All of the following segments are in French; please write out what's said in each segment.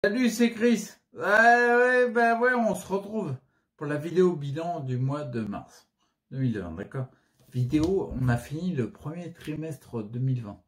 Salut, c'est Chris. Ouais, on se retrouve pour la vidéo bilan du mois de mars 2020, d'accord? Vidéo, on a fini le premier trimestre 2020.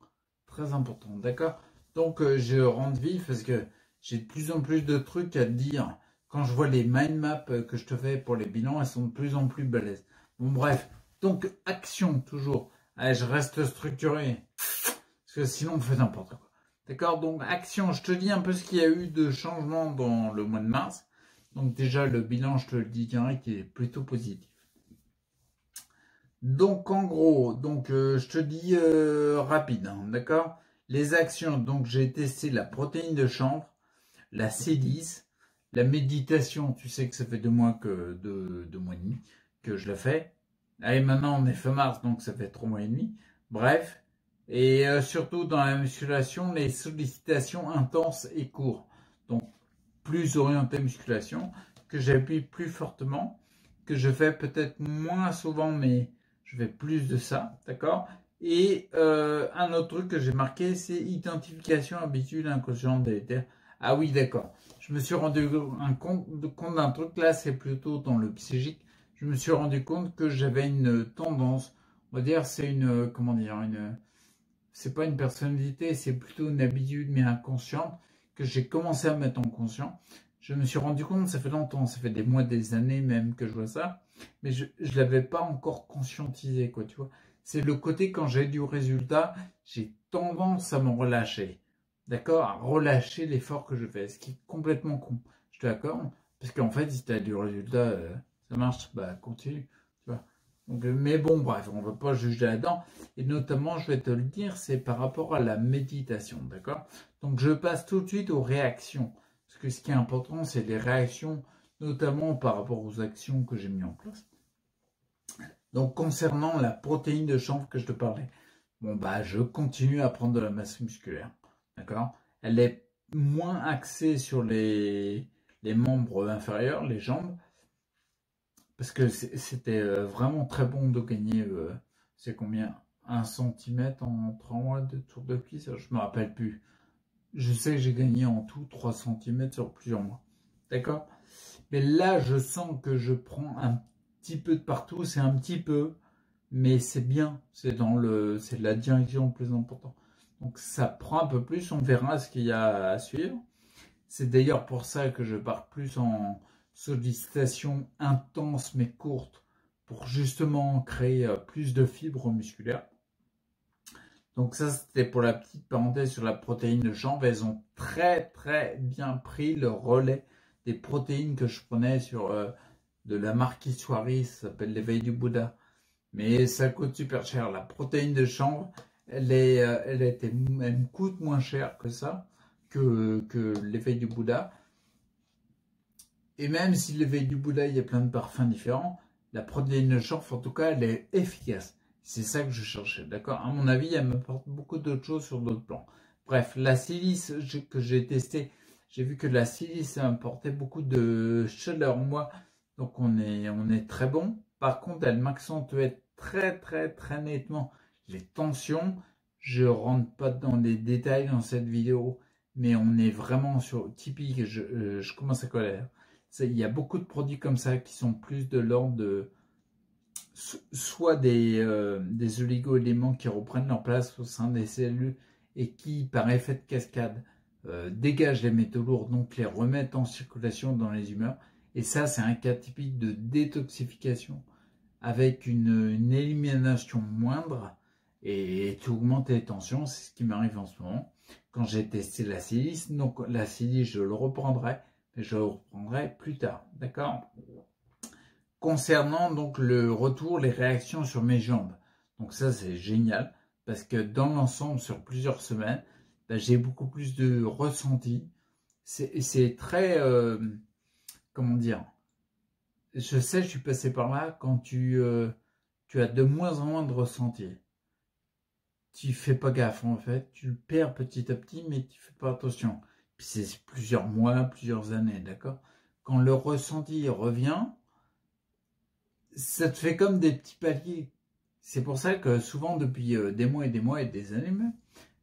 Très important, d'accord? Donc, je rentre vif parce que j'ai de plus en plus de trucs à te dire. Quand je vois les mind maps que je te fais pour les bilans, elles sont de plus en plus balèzes. Bon, bref. Donc, action, toujours. Allez, je reste structuré. Parce que sinon, on fait n'importe quoi. D'accord? Donc, action, je te dis un peu ce qu'il y a eu de changement dans le mois de mars. Donc, déjà, le bilan, je te le dis direct, il est plutôt positif. Donc, en gros, je te dis rapide, hein, d'accord? Les actions, donc j'ai testé la protéine de chanvre, la C10, la méditation, tu sais que ça fait 2 mois que 2 mois et demi que je la fais. Allez, maintenant on est fin mars, donc ça fait 3 mois et demi. Bref, et surtout dans la musculation, les sollicitations intenses et courtes. Donc plus orienté musculation, que j'appuie plus fortement, que je fais peut-être moins souvent, mais je fais plus de ça, d'accord? Et un autre truc que j'ai marqué, c'est identification, habitude, inconsciente, délétère. Ah oui, d'accord. Je me suis rendu compte d'un truc là, c'est plutôt dans le psychique. Je me suis rendu compte que j'avais une tendance, on va dire, c'est une, comment dire, c'est pas une personnalité, c'est plutôt une habitude, mais inconsciente, que j'ai commencé à mettre en conscient. Je me suis rendu compte, ça fait longtemps, ça fait des mois, des années même que je vois ça, mais je l'avais pas encore conscientisé, quoi, tu vois. C'est le côté quand j'ai du résultat, j'ai tendance à me relâcher, d'accord, à relâcher l'effort que je fais, ce qui est complètement con. Je te l'accorde, parce qu'en fait, si tu as du résultat, ça marche, bah continue, tu vois. Donc, mais bon, bref, on ne va pas juger là-dedans. Et notamment, je vais te le dire, c'est par rapport à la méditation, d'accord? Donc, je passe tout de suite aux réactions. Parce que ce qui est important, c'est les réactions, notamment par rapport aux actions que j'ai mis en place. Donc, concernant la protéine de chanvre que je te parlais, bon, bah, je continue à prendre de la masse musculaire, d'accord? Elle est moins axée sur les membres inférieurs, les jambes, parce que c'était vraiment très bon de gagner, c'est combien? 1 centimètre en 3 mois de tour de cuisse? Je me rappelle plus. Je sais que j'ai gagné en tout 3 centimètres sur plusieurs mois. D'accord? Mais là, je sens que je prends un petit peu de partout. C'est un petit peu, mais c'est bien. C'est c'est la direction le plus important. Donc ça prend un peu plus. On verra ce qu'il y a à suivre. C'est d'ailleurs pour ça que je pars plus en sollicitation intense mais courte pour justement créer plus de fibres musculaires. Donc ça, c'était pour la petite parenthèse sur la protéine de chanvre. Elles ont très bien pris le relais des protéines que je prenais sur de la marque Iswari, ça s'appelle l'éveil du Bouddha. Mais ça coûte super cher. La protéine de chanvre, elle me coûte moins cher que ça, que l'éveil du Bouddha. Et même si l'éveil du Bouddha, il y a plein de parfums différents, la protéine de chanvre, en tout cas, elle est efficace. C'est ça que je cherchais, d'accord? À mon avis, elle m'apporte beaucoup d'autres choses sur d'autres plans. Bref, la silice que j'ai testée, j'ai vu que la silice m'apportait beaucoup de chaleur en moi, donc on est très bon. Par contre, elle m'accentuait très nettement les tensions. Je rentre pas dans les détails dans cette vidéo, mais on est vraiment sur typique. Je commence à colère. Il y a beaucoup de produits comme ça qui sont plus de l'ordre de soit des oligo-éléments qui reprennent leur place au sein des cellules et qui, par effet de cascade, dégagent les métaux lourds, donc les remettent en circulation dans les humeurs. Et ça, c'est un cas typique de détoxification avec une élimination moindre et tu augmentes les tensions. C'est ce qui m'arrive en ce moment. Quand j'ai testé la silice, donc la silice, je le reprendrai, mais je le reprendrai plus tard. D'accord? Concernant donc le retour, les réactions sur mes jambes. Donc ça, c'est génial parce que dans l'ensemble, sur plusieurs semaines, ben, j'ai beaucoup plus de ressenti. C'est très, comment dire, je sais, je suis passé par là quand tu as de moins en moins de ressenti. Tu fais pas gaffe en fait, tu le perds petit à petit, mais tu fais pas attention. Puis c'est plusieurs mois, plusieurs années, d'accord? Quand le ressenti revient, ça te fait comme des petits paliers. C'est pour ça que souvent, depuis des mois et des mois et des années même,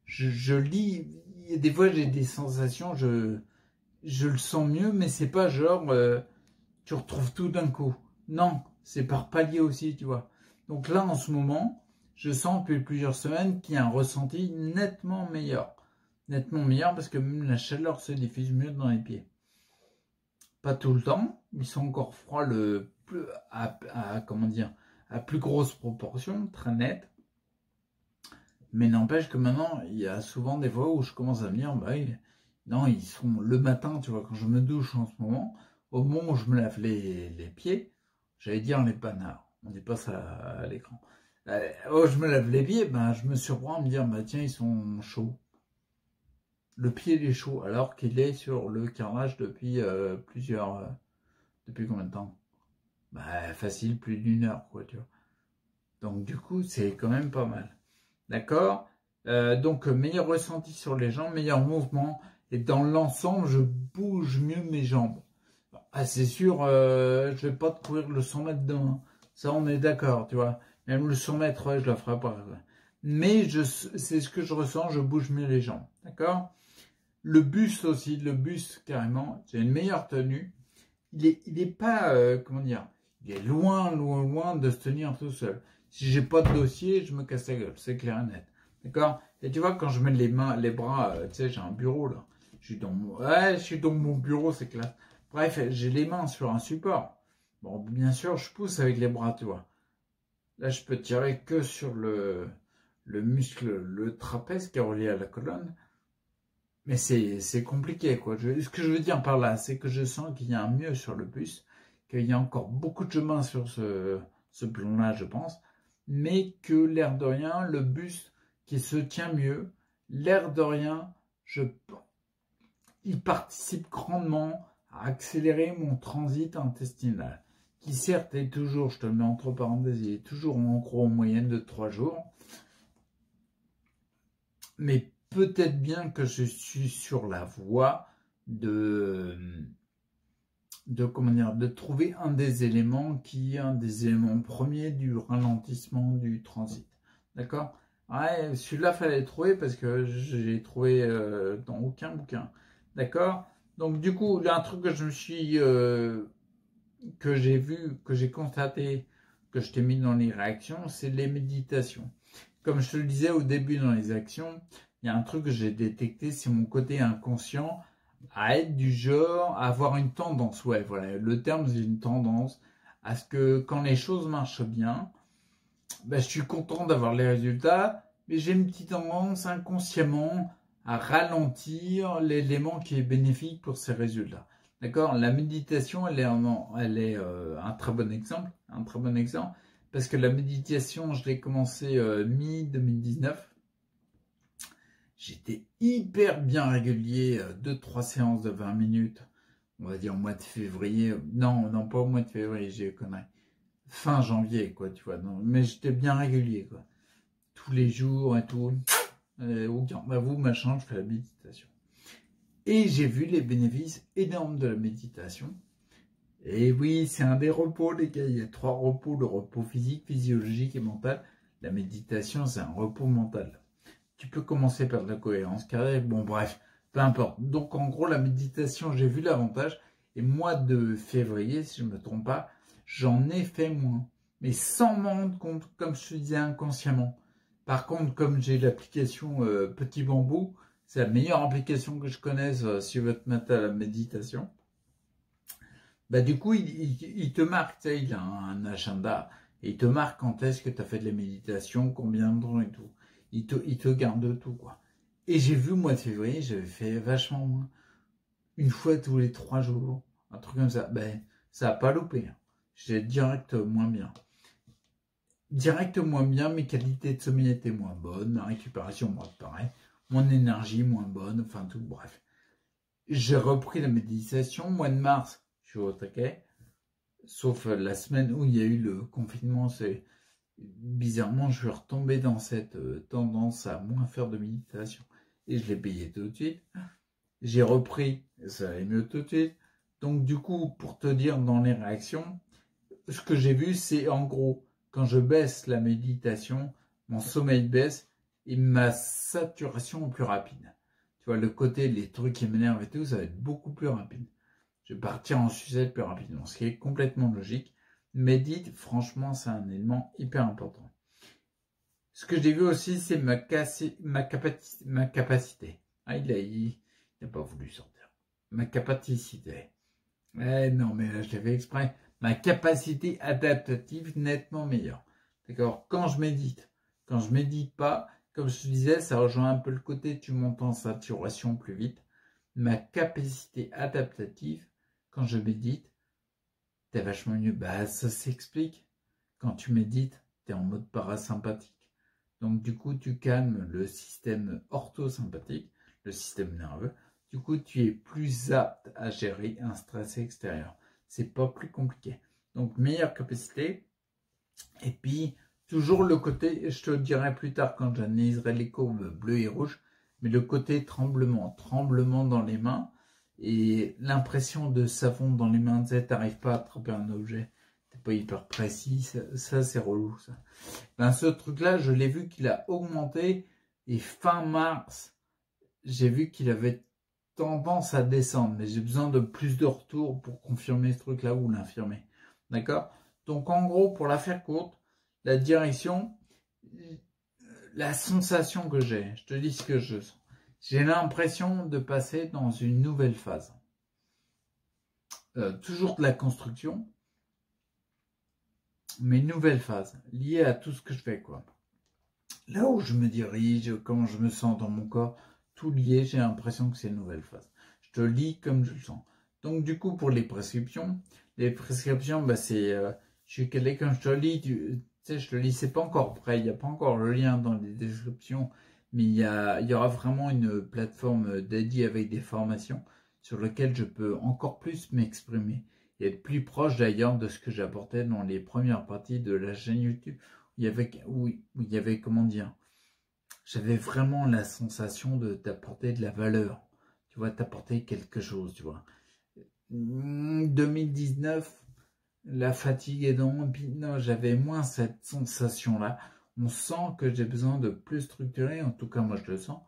je lis, des fois j'ai des sensations, je le sens mieux, mais c'est pas genre tu retrouves tout d'un coup. Non, c'est par palier aussi, tu vois. Donc là, en ce moment, je sens depuis plusieurs semaines qu'il y a un ressenti nettement meilleur. Nettement meilleur parce que même la chaleur se diffuse mieux dans les pieds. Pas tout le temps, ils sont encore froids comment dire, à plus grosse proportion, très net. Mais n'empêche que maintenant, il y a souvent des fois où je commence à me dire, bah oui, non, ils sont le matin, tu vois, quand je me douche en ce moment, au moment où je me lave les pieds, j'allais dire les panards, on dit pas ça à l'écran. Oh, je me lave les pieds, ben, je me surprends à me dire, bah tiens, ils sont chauds. Le pied il est chaud, alors qu'il est sur le carrelage depuis depuis combien de temps? Bah, facile, plus d'une heure, quoi, tu vois. Donc, du coup, c'est quand même pas mal. D'accord? Donc, meilleur ressenti sur les jambes, meilleur mouvement. Et dans l'ensemble, je bouge mieux mes jambes. Ah, c'est sûr, je vais pas te courir le 100 mètres demain. Ça, on est d'accord, tu vois. Même le 100 mètres, ouais, je la ferai pas. Mais c'est ce que je ressens, je bouge mieux les jambes. D'accord? Le buste aussi, le buste, carrément, j'ai une meilleure tenue. Il est pas, comment dire, il est loin, loin, loin de se tenir tout seul. Si j'ai pas de dossier, je me casse la gueule, c'est clair et net. D'accord? Et tu vois, quand je mets les mains, les bras, tu sais, j'ai un bureau là. Je suis dans mon bureau, c'est clair. Bref, j'ai les mains sur un support. Bon, bien sûr, je pousse avec les bras, tu vois. Là, je peux tirer que sur le muscle, le trapèze qui est relié à la colonne. Mais c'est compliqué, quoi. Ce que je veux dire par là, c'est que je sens qu'il y a un mieux sur le bus, qu'il y a encore beaucoup de chemin sur ce plan-là, je pense, mais que l'air de rien, le bus qui se tient mieux, l'air de rien, il participe grandement à accélérer mon transit intestinal, qui certes est toujours, je te le mets entre parenthèses, il est toujours en gros en moyenne de 3 jours, mais peut-être bien que je suis sur la voie comment dire, de trouver un des éléments qui est un des éléments premiers du ralentissement du transit. D'accord? Ouais, celui-là, fallait le trouver parce que j'ai trouvé dans aucun bouquin. D'accord? Donc, du coup, là, un truc que que j'ai vu, que j'ai constaté, que je t'ai mis dans les réactions, c'est les méditations. Comme je te le disais au début dans les actions, il y a un truc que j'ai détecté, c'est mon côté inconscient à être du genre, à avoir une tendance, ouais, voilà, le terme c'est une tendance, à ce que quand les choses marchent bien, ben, je suis content d'avoir les résultats, mais j'ai une petite tendance inconsciemment à ralentir l'élément qui est bénéfique pour ces résultats. D'accord? La méditation, elle est un très bon exemple, parce que la méditation, je l'ai commencé mi-2019. J'étais hyper bien régulier, 2-3 séances de 20 minutes, on va dire au mois de février. Non, non, pas au mois de février, j'ai connerie. Fin janvier, quoi, tu vois. Non, mais j'étais bien régulier, quoi. Tous les jours et tout. Au garde à vous, machin, je fais la méditation. Et j'ai vu les bénéfices énormes de la méditation. Et oui, c'est un des repos, les gars. Il y a 3 repos, le repos physique, physiologique et mental. La méditation, c'est un repos mental. Tu peux commencer par de la cohérence cardiaque, bon bref, peu importe. Donc en gros, la méditation, j'ai vu l'avantage. Et mois de février, si je ne me trompe pas, j'en ai fait moins. Mais sans m'en rendre compte, comme je te disais inconsciemment. Par contre, comme j'ai l'application Petit Bambou, c'est la meilleure application que je connaisse si vous te mettre à la méditation. Bah du coup, il te marque, tu sais, il a un agenda. Et il te marque quand est-ce que tu as fait de la méditation, combien de temps et tout. Il te garde tout, quoi. Et j'ai vu, au mois de février, j'avais fait vachement moins. Une fois tous les 3 jours. Un truc comme ça. Ben, ça n'a pas loupé. Hein. J'ai direct moins bien. Direct moins bien, mes qualités de sommeil étaient moins bonnes. Ma récupération, moi, pareil. Mon énergie, moins bonne. Enfin, tout, bref. J'ai repris la méditation. Mois de mars, je suis au taquet. Sauf la semaine où il y a eu le confinement, c'est... Bizarrement, je suis retombé dans cette tendance à moins faire de méditation. Et je l'ai payé tout de suite. J'ai repris, et ça allait mieux tout de suite. Donc du coup, pour te dire dans les réactions, ce que j'ai vu, c'est en gros, quand je baisse la méditation, mon sommeil baisse et ma saturation est plus rapide. Tu Tu vois, le côté, les trucs qui m'énervent et tout, ça va être beaucoup plus rapide. Je vais partir en sucette plus rapidement, ce qui est complètement logique. Médite, franchement, c'est un élément hyper important. Ce que j'ai vu aussi, c'est ma capacité. Ah, il n'a pas voulu sortir. Ma capacité. Non, mais là, je l'ai fait exprès. Ma capacité adaptative nettement meilleure. D'accord? Quand je médite pas, comme je te disais, ça rejoint un peu le côté, tu montes en saturation plus vite. Ma capacité adaptative, quand je médite, t'es vachement mieux. Bah, ça s'explique. Quand tu médites, t'es en mode parasympathique. Donc, du coup, tu calmes le système orthosympathique, le système nerveux. Du coup, tu es plus apte à gérer un stress extérieur. C'est pas plus compliqué. Donc, meilleure capacité. Et puis, toujours le côté, je te le dirai plus tard quand j'analyserai les courbes bleues et rouges, mais le côté tremblement dans les mains et l'impression de savon dans les mains, tu sais, t'arrives pas à attraper un objet, t'es pas hyper précis, ça c'est relou ça. Ben, ce truc-là, je l'ai vu qu'il a augmenté et fin mars, j'ai vu qu'il avait tendance à descendre, mais j'ai besoin de plus de retours pour confirmer ce truc-là ou l'infirmer. D'accord? Donc en gros, pour la faire courte, la direction, la sensation que j'ai, je te dis ce que je sens. J'ai l'impression de passer dans une nouvelle phase. Toujours de la construction, mais une nouvelle phase, liée à tout ce que je fais, quoi. Là où je me dirige, comment je me sens dans mon corps, tout lié, j'ai l'impression que c'est une nouvelle phase. Je te lis comme je le sens. Donc du coup, pour les prescriptions, bah, c'est... je suis calé quand je te lis, tu sais, je te lis, c'est pas encore prêt, il n'y a pas encore le lien dans les descriptions, mais il y aura vraiment une plateforme dédiée avec des formations sur lesquelles je peux encore plus m'exprimer et être plus proche d'ailleurs de ce que j'apportais dans les premières parties de la chaîne YouTube. Où il y avait, comment dire, j'avais vraiment la sensation de t'apporter de la valeur, tu vois, t'apporter quelque chose, tu vois. 2019, la fatigue est dans, puis non, j'avais moins cette sensation-là. On sent que j'ai besoin de plus structurer, en tout cas moi je le sens.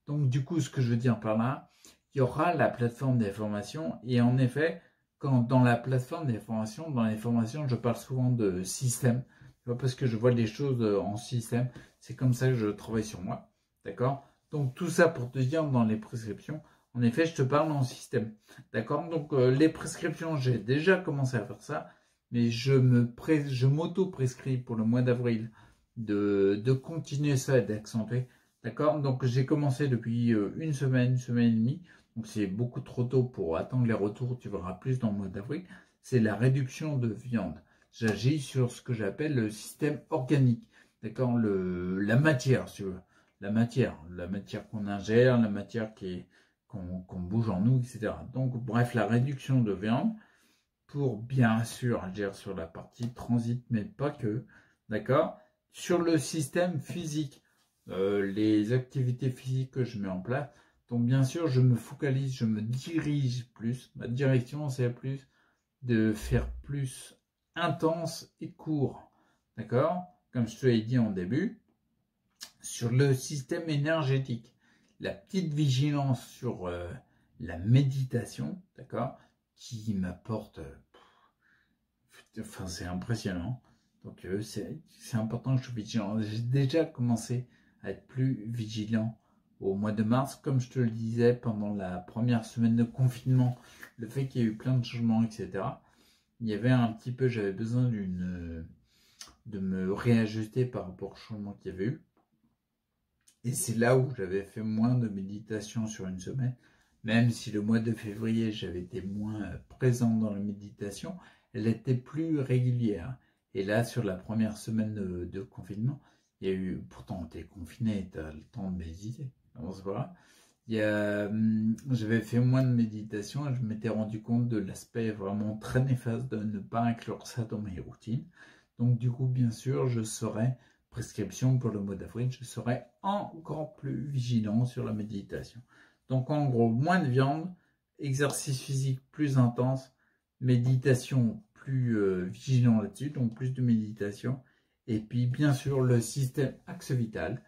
Donc du coup, ce que je veux dire par là, il y aura la plateforme des formations, et en effet, quand dans la plateforme des formations, dans les formations, je parle souvent de système, parce que je vois les choses en système, c'est comme ça que je travaille sur moi, d'accord? Donc tout ça pour te dire dans les prescriptions, en effet, je te parle en système, d'accord? Donc les prescriptions, j'ai déjà commencé à faire ça, mais je m'auto-prescris pour le mois d'avril de continuer ça et d'accentuer, d'accord? Donc j'ai commencé depuis une semaine et demie, donc c'est beaucoup trop tôt pour attendre les retours, tu verras plus dans le mois d'avril, c'est la réduction de viande. J'agis sur ce que j'appelle le système organique, d'accord, la matière, si tu veux, la matière qu'on ingère, la matière qu'on bouge en nous, etc. Donc, bref, la réduction de viande pour bien sûr agir sur la partie transit, mais pas que, d'accord, sur le système physique, les activités physiques que je mets en place. Donc, bien sûr, je me focalise, je me dirige plus. Ma direction, c'est plus de faire plus intense et court, d'accord? Comme je te l'ai dit en début, sur le système énergétique, la petite vigilance sur la méditation, d'accord? Qui m'apporte, enfin c'est impressionnant. Donc c'est important que je sois vigilant. J'ai déjà commencé à être plus vigilant au mois de mars, comme je te le disais pendant la première semaine de confinement, le fait qu'il y a eu plein de changements, etc. Il y avait un petit peu, j'avais besoin de me réajuster par rapport au changement qu'il y avait eu. Et c'est là où j'avais fait moins de méditation sur une semaine, même si le mois de février, j'avais été moins présent dans la méditation, elle était plus régulière. Et là, sur la première semaine de confinement, il y a eu, pourtant tu es confiné, tu as le temps de méditer, on se voit. J'avais fait moins de méditation et je m'étais rendu compte de l'aspect vraiment très néfaste de ne pas inclure ça dans mes routines. Donc du coup, bien sûr, je serai, prescription pour le mois d'avril, je serai encore plus vigilant sur la méditation. Donc en gros, moins de viande, exercice physique plus intense, méditation plus vigilant là-dessus, donc plus de méditation. Et puis bien sûr, le système axe vital,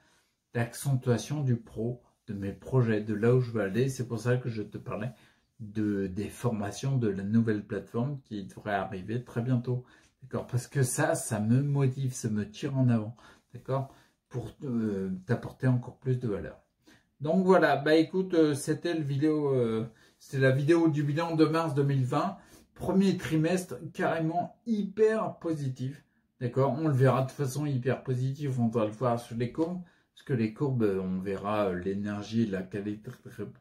l'accentuation du pro, de mes projets, de là où je veux aller. C'est pour ça que je te parlais des formations de la nouvelle plateforme qui devrait arriver très bientôt. D'accord? Parce que ça me motive, ça me tire en avant. D'accord? Pour t'apporter encore plus de valeur. Donc voilà, bah écoute, c'était la vidéo du bilan de mars 2020. Premier trimestre carrément hyper positif. D'accord? On le verra de façon hyper positive, on va le voir sur les courbes. Parce que les courbes, on verra l'énergie et la qualité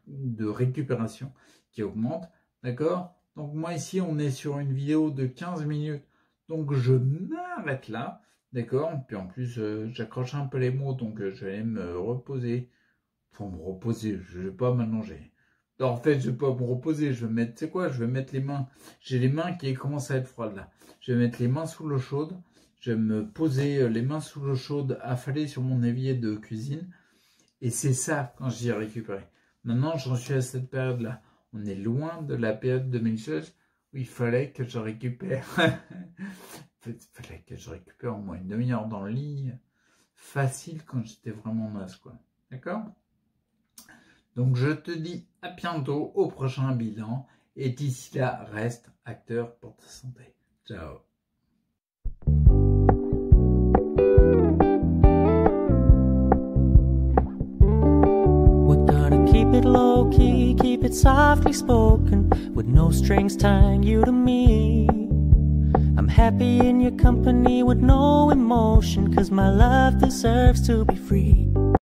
de récupération qui augmente. D'accord? Donc moi ici, on est sur une vidéo de 15 minutes. Donc je m'arrête là. D'accord? Puis en plus, j'accroche un peu les mots, donc je vais me reposer. Faut me reposer, je vais pas m'allonger. En fait, je vais pas me reposer, je vais mettre, tu sais quoi, je vais mettre les mains. J'ai les mains qui commencent à être froides là. Je vais mettre les mains sous l'eau chaude. Je vais me poser les mains sous l'eau chaude, affalée sur mon évier de cuisine. Et c'est ça quand je dis récupérer. Maintenant, j'en suis à cette période-là. On est loin de la période 2016 où il fallait que je récupère. Il fallait que je récupère au moins une demi-heure dans le lit. Facile quand j'étais vraiment naze, quoi. D'accord? Donc je te dis à bientôt au prochain bilan. Et d'ici là, reste acteur pour ta santé. Ciao. Keep it low key, keep it softly spoken, with no strings tying you to me. I'm happy in your company with no emotion, 'cause my love deserves to be free.